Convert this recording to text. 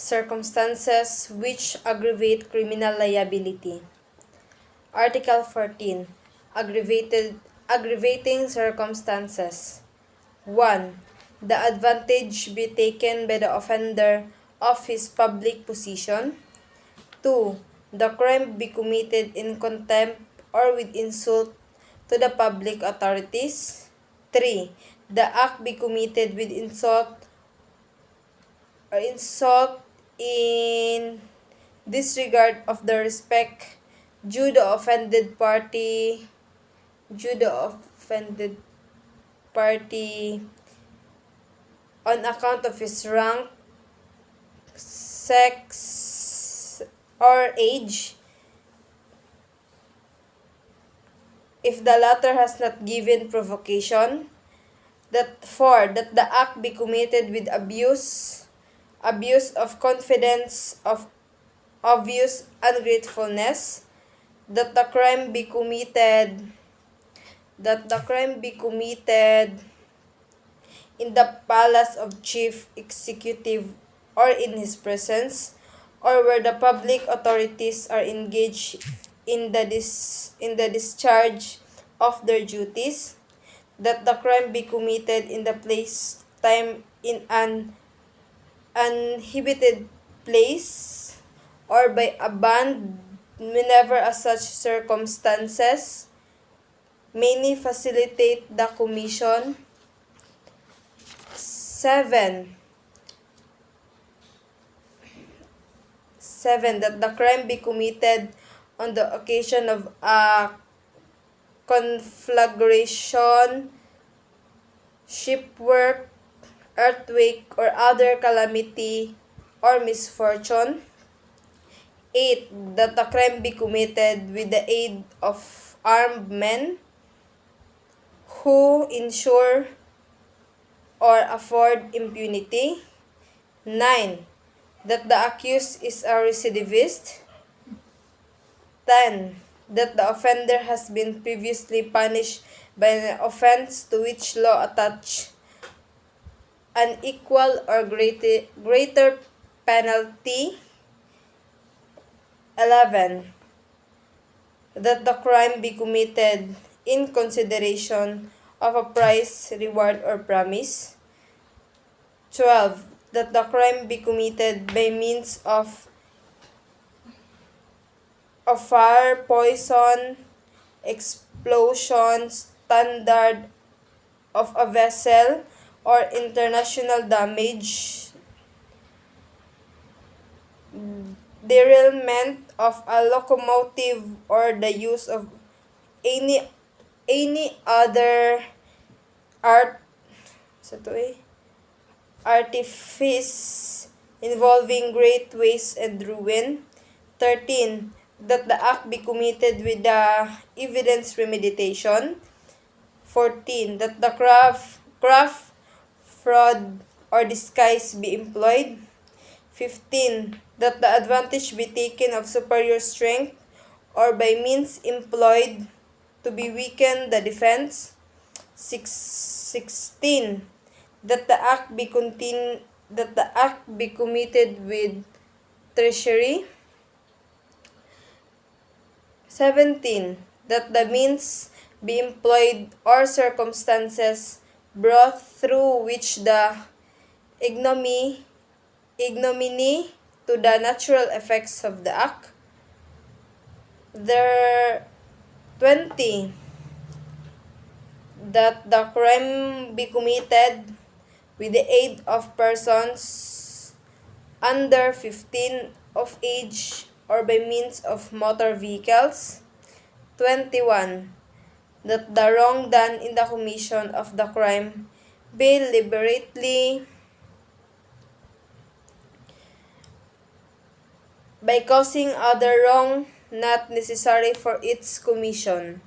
circumstances which aggravate criminal liability. Article 14. Aggravating circumstances. 1. The advantage be taken by the offender of his public position. 2. The crime be committed in contempt or with insult to the public authorities. 3. The act be committed with insult in disregard of the respect due the offended party on account of his rank, sex, or age, if the latter has not given provocation. 4. That the act be committed with abuse of confidence, of obvious ungratefulness, that the crime be committed in the palace of chief executive or in his presence, or where the public authorities are engaged in the discharge of their duties, that the crime be committed in the place, time, in an uninhabited place, or by a band, whenever as such circumstances may facilitate the commission. 7. That the crime be committed on the occasion of a conflagration, shipwreck, earthquake, or other calamity or misfortune. 8. That the crime be committed with the aid of armed men who ensure or afford impunity. 9. That the accused is a recidivist. 10. That the offender has been previously punished by an offense to which law attach an equal or greater penalty. 11. That the crime be committed in consideration of a prize, reward, or promise. 12. That the crime be committed by means of fire, poison, explosion, standard of a vessel, or international damage, derailment of a locomotive, or the use of any other artifice involving great waste and ruin. 13. That the act be committed with the evidence premeditation. 14. That the craft, fraud, or disguise be employed. 15. That the advantage be taken of superior strength or by means employed to be weaken the defense. 16. That the act be committed with treachery. 17. That the means be employed or circumstances brought through which the ignominy to the natural effects of the act. 20. That the crime be committed with the aid of persons under 15 of age or by means of motor vehicles. 21. That the wrong done in the commission of the crime be deliberately by causing other wrong not necessary for its commission.